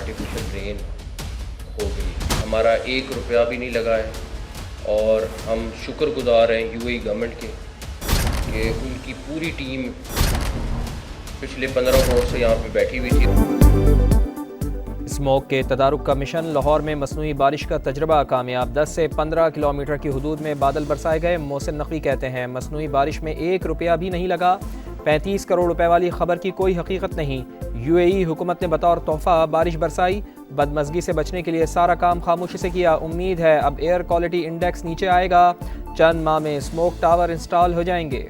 Artificial rain हो गई। हमारा 1 रुपया भी नहीं लगा है और हम शुक्रगुजार हैं यूएई गवर्नमेंट के कि उनकी पूरी टीम पिछले 15 रोज से यहाँ पे बैठी हुई थी। स्मोक के तदारुक का मिशन। लाहौर में मसनूई बारिश का तजर्बा कामयाब। 10 से 15 किलोमीटर की हदूद में बादल बरसाए गए। मोहसिन नकवी कहते हैं मसनूई बारिश में 1 रुपया भी नहीं लगा। 35 करोड़ रुपए वाली खबर की कोई हकीकत नहीं। यूएई हुकूमत ने बतौर तोहफा बारिश बरसाई। बदमज़गी से बचने के लिए सारा काम खामोशी से किया। उम्मीद है अब एयर क्वालिटी इंडेक्स नीचे आएगा। चंद माह में स्मोक टावर इंस्टॉल हो जाएंगे।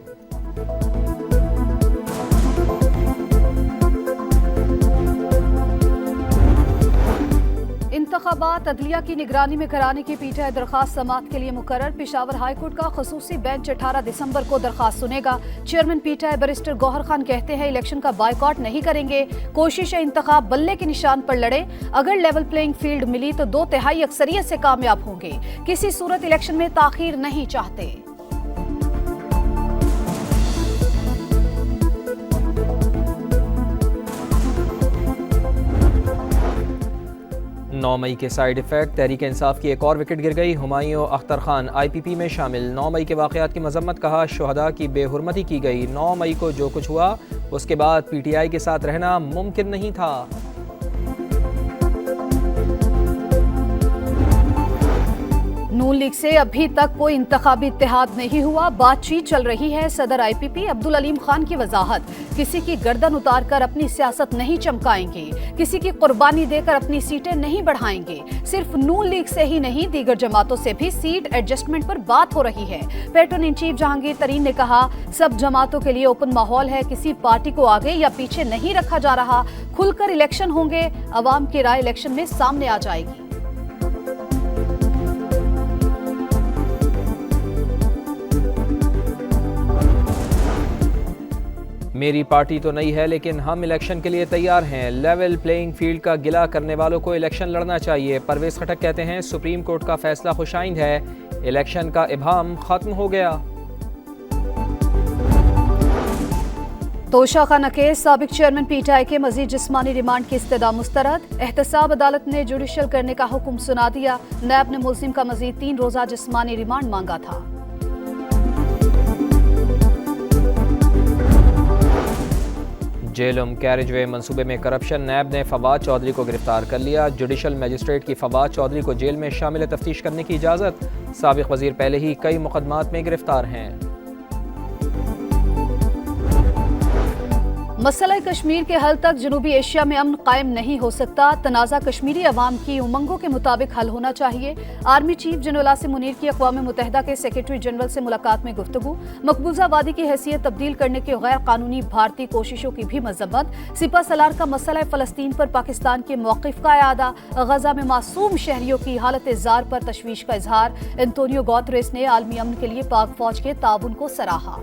इंतखाबात अदलिया की निगरानी में कराने की पीटीआई दरखास्त समाअत के लिए मुकर्रर। पेशावर हाई कोर्ट का खसूसी बेंच 18 दिसंबर को दरखास्त सुनेगा। Chairman PTI barrister Gauhar Khan कहते हैं इलेक्शन का बायकॉट नहीं करेंगे। कोशिश इंतखाब बल्ले के निशान पर लड़े। अगर लेवल प्लेइंग फील्ड मिली तो 2/3 अक्सरियत से कामयाब होंगे। किसी सूरत इलेक्शन में ताखीर नहीं चाहते। 9 मई के साइड इफेक्ट। तहरीक इंसाफ की एक और विकेट गिर गई। हुमायूं अख्तर खान IPP में शामिल। 9 मई के वाक़यात की मजम्मत। कहा शुहदा की बेहुरमती की गई। 9 मई को जो कुछ हुआ उसके बाद PTI के साथ रहना मुमकिन नहीं था। नून लीग से अभी तक कोई इंतखाबी इत्तेहाद नहीं हुआ। बातचीत चल रही है। सदर IPP अब्दुल अलीम खान की वजाहत। किसी की गर्दन उतार कर अपनी सियासत नहीं चमकाएंगे। किसी की कुर्बानी देकर अपनी सीटें नहीं बढ़ाएंगे। सिर्फ नून लीग से ही नहीं दीगर जमातों से भी सीट एडजस्टमेंट पर बात हो रही है। पैट्रन इन चीफ जहांगीर तरीन ने कहा सब जमातों के लिए ओपन माहौल है। किसी पार्टी को आगे या पीछे नहीं रखा जा रहा। खुलकर इलेक्शन होंगे। अवाम की राय इलेक्शन में सामने आ जाएगी। मेरी पार्टी तो नहीं है लेकिन हम इलेक्शन के लिए तैयार हैं। लेवल प्लेइंग फील्ड का गिला करने वालों को इलेक्शन लड़ना चाहिए। परवेज खटक कहते हैं सुप्रीम कोर्ट का फैसला खुशाइंद है। इलेक्शन का इबाम खत्म हो गया। तोशाखाना केस। साबिक चेयरमैन PTI के मजीद जिस्मानी रिमांड की इस्तदा मुस्तरद। एहतसाब अदालत ने जुडिशल करने का हुक्म सुना दिया। नैब ने मुलजिम का मजीद 3 रोजा जिस्मानी रिमांड मांगा था। जेलम कैरेजवे मंसूबे में करप्शन। नैब ने फवाद चौधरी को गिरफ्तार कर लिया। जुडिशल मजिस्ट्रेट की फवाद चौधरी को जेल में शामिल तफ्तीश करने की इजाज़त। साबिक वजीर पहले ही कई मुकदमात में गिरफ्तार हैं। मसला कश्मीर के हल तक जनूबी एशिया में अमन कायम नहीं हो सकता। तनाज़ा कश्मीरी अवाम की उमंगों के मुताबिक हल होना चाहिए। Army chief general Asim Munir की अक़वाम मुत्तहिदा के सेक्रेटरी जनरल से मुलाकात में गुफ्तगू। मकबूजा वादी की हैसियत तब्दील करने के गैर कानूनी भारतीय कोशिशों की भी मजम्मत। सिपा सलार का मसला फ़लस्तीन पर पाकिस्तान के मौक़िफ़ का इआदा। गजा में मासूम शहरियों की हालत ज़ार पर तशवीश का इजहार। एंटोनियो गुतेरेस ने आलमी अमन के लिए पाक फौज के ताउन को सराहा।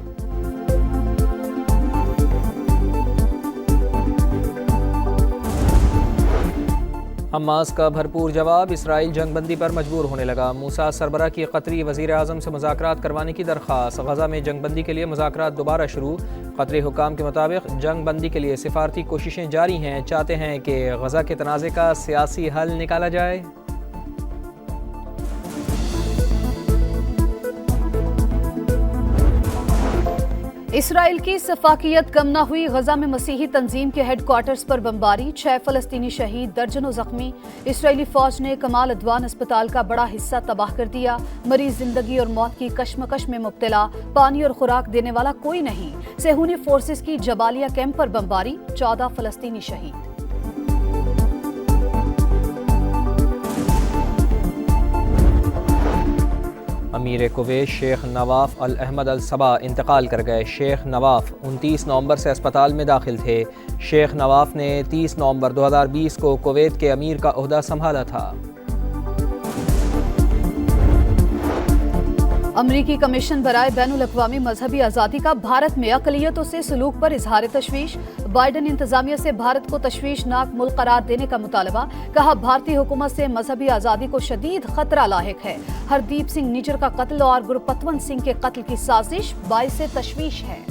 हमास का भरपूर जवाब। इसराइल जंगबंदी पर मजबूर होने लगा। मूसा सरबरा की कतरी वज़ीर आज़म से मुज़ाकरात करवाने की दरख्वास्त। गजा में जंगबंदी के लिए मुज़ाकरात दोबारा शुरू। कतरी हुकाम के मुताबिक जंगबंदी के लिए सिफारती कोशिशें जारी हैं। चाहते हैं कि गजा के तनाज़े का सियासी हल निकाला जाए। इसराइल की सफाकियत कम न हुई। गजा में मसीही तंजीम के हेडक्वार्टर्स पर बमबारी। 6 फ़लस्तीनी शहीद, दर्जनों जख्मी। इसराइली फौज ने कमाल अदवान अस्पताल का बड़ा हिस्सा तबाह कर दिया। मरीज जिंदगी और मौत की कशमकश में मुब्तला। पानी और खुराक देने वाला कोई नहीं। सेहूनी फोर्सेस की जबालिया कैंप पर बमबारी। 14 फ़लस्तीनी शहीद। अमीर कुवैत शेख नवाफ अल अहमद अल सबा इंतकाल कर गए। शेख नवाफ 29 नवंबर से अस्पताल में दाखिल थे। शेख नवाफ ने 30 नवंबर 2020 को कुवैत के अमीर का ओहदा संभाला था। अमरीकी कमीशन बराए बैनुल-अक़वामी मजहबी आज़ादी का भारत में अक़लियतों से सलूक पर इजहार तशवीश। बाइडन इंतजामिया से भारत को तशवीशनाक मुल्क करार देने का मुतालबा। कहा भारतीय हुकूमत से मजहबी आज़ादी को शदीद खतरा लाहिक है। हरदीप सिंह निज्जर का कत्ल और गुरपतवंत सिंह के कत्ल की साजिश बाइस तशवीश है।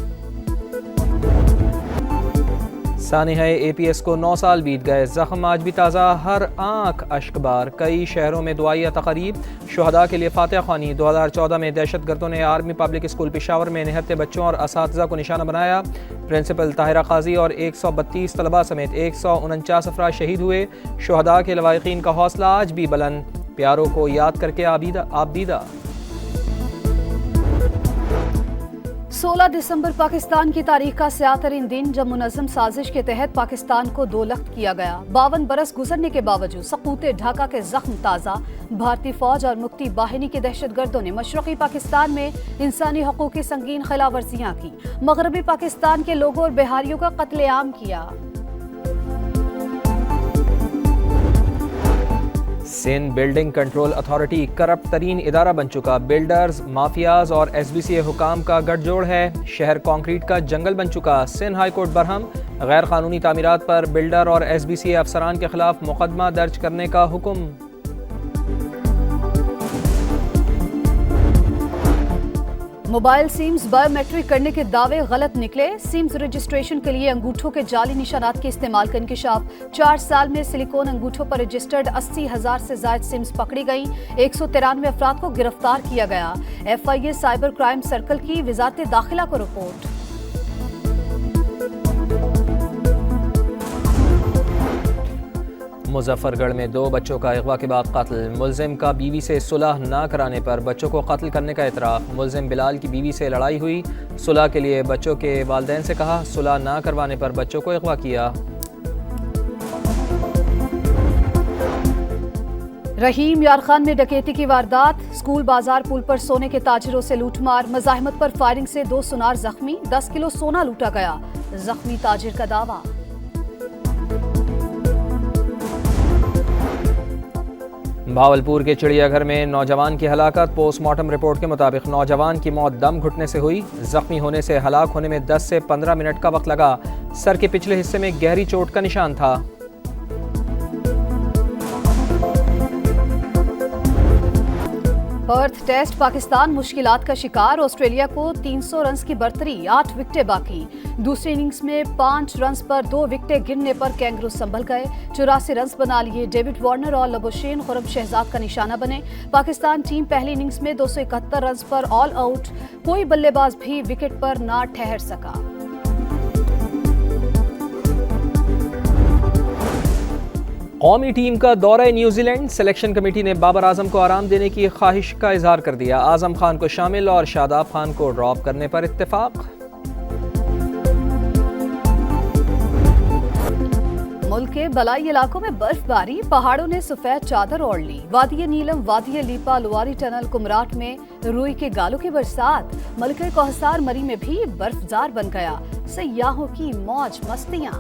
सानिहा APS को 9 साल बीत गए, जख्म आज भी ताज़ा, हर आंख अश्कबार। कई शहरों में दुआया तक़रीब, शुहदा के लिए फातिहा ख्वानी। 2014 में दहशत गर्दों ने आर्मी पब्लिक स्कूल पेशावर में निहत्ते बच्चों और असातिज़ा को निशाना बनाया। प्रिंसिपल ताहिरा काजी और 132 तलबा समेत 149 अफराद शहीद हुए। शुहदा के लवाहिकीन का हौसला आज भी बुलंद, प्यारों को याद करके आबदीदा। 16 दिसंबर पाकिस्तान की तारीख का स्याह-तरीन दिन, जब मुनज़्ज़म साजिश के तहत पाकिस्तान को दो लख्त किया गया। 52 बरस गुजरने के बावजूद सकूते ढाका के जख्म ताज़ा। भारतीय फौज और मुक्ति बाहिनी के दहशत गर्दों ने मशरक़ी पाकिस्तान में इंसानी हकूक़ की संगीन खिलाफवर्जियाँ की। मगरबी पाकिस्तान के लोगों और बिहारियों का कत्लेआम किया। Sindh building control authority corrupt तरीन इदारा बन चुका। बिल्डर्स, माफियाज और SBCA हुकाम का गठजोड़ है। शहर कंक्रीट का जंगल बन चुका। सिंध हाई कोर्ट बरहम, गैर कानूनी तामीरात पर बिल्डर और SBCA अफसरान के खिलाफ मुकदमा दर्ज करने का हुक्म। मोबाइल सिम्स बायोमेट्रिक करने के दावे गलत निकले। सिम्स रजिस्ट्रेशन के लिए अंगूठों के जाली निशानात के इस्तेमाल का इंकिशाफ। 4 साल में सिलिकॉन अंगूठों पर रजिस्टर्ड 80,000 से ज्यादा सिम्स पकड़ी गई। 193 अफराद को गिरफ्तार किया गया। FIA साइबर क्राइम सर्कल की वजारत दाखिला को रिपोर्ट। मुजफ्फरगढ़ में 2 बच्चों का अगवा के बाद कत्ल। मुलजिम का बीवी से सुलह न कराने पर बच्चों को कत्ल करने का इतराफ़। मुलजिम बिलाल की बीवी से लड़ाई हुई, सुलह के लिए बच्चों के वालिदैन से कहा, सुलह न करवाने पर बच्चों को अगवा किया। रहीम यार खान में डकैती की वारदात। स्कूल बाजार पुल पर सोने के ताजिरों से लूटमार। मज़ाहमत पर फायरिंग से 2 सुनार जख्मी। 10 किलो सोना लूटा गया, जख्मी ताजिर का दावा। भावलपुर के चिड़ियाघर में नौजवान की हलाकत। पोस्टमार्टम रिपोर्ट के मुताबिक नौजवान की मौत दम घुटने से हुई। जख्मी होने से हलाक होने में 10 से 15 मिनट का वक्त लगा। सर के पिछले हिस्से में गहरी चोट का निशान था। पर्थ टेस्ट पाकिस्तान मुश्किलात का शिकार। ऑस्ट्रेलिया को 300 रन की बर्तरी, 8 विकेटें बाकी। दूसरी इनिंग्स में 5 रन पर 2 विकेटें गिरने पर कैंगरू संभल गए। 84 रन बना लिए। डेविड वार्नर और लबुशेन खुरम शहजाद का निशाना बने। पाकिस्तान टीम पहली इनिंग्स में 271 रन पर ऑल आउट। कोई बल्लेबाज भी विकेट पर ना ठहर सका। कौमी टीम का दौरा न्यूजीलैंड। सिलेक्शन कमेटी ने बाबर आजम को आराम देने की ख्वाहिश का इजहार कर दिया। आजम खान को शामिल और शादाब खान को ड्रॉप करने पर इत्तेफाक। मुल्क के बलाई इलाकों में बर्फबारी, पहाड़ों ने सफेद चादर ओढ़ ली। वादी नीलम, वादी लीपा, लुवारी टनल, कुमराट में रुई के गालों की बरसात। मलके कोहसार मरी में भी बर्फजार बन गया। सयाहों की मौज मस्तियां।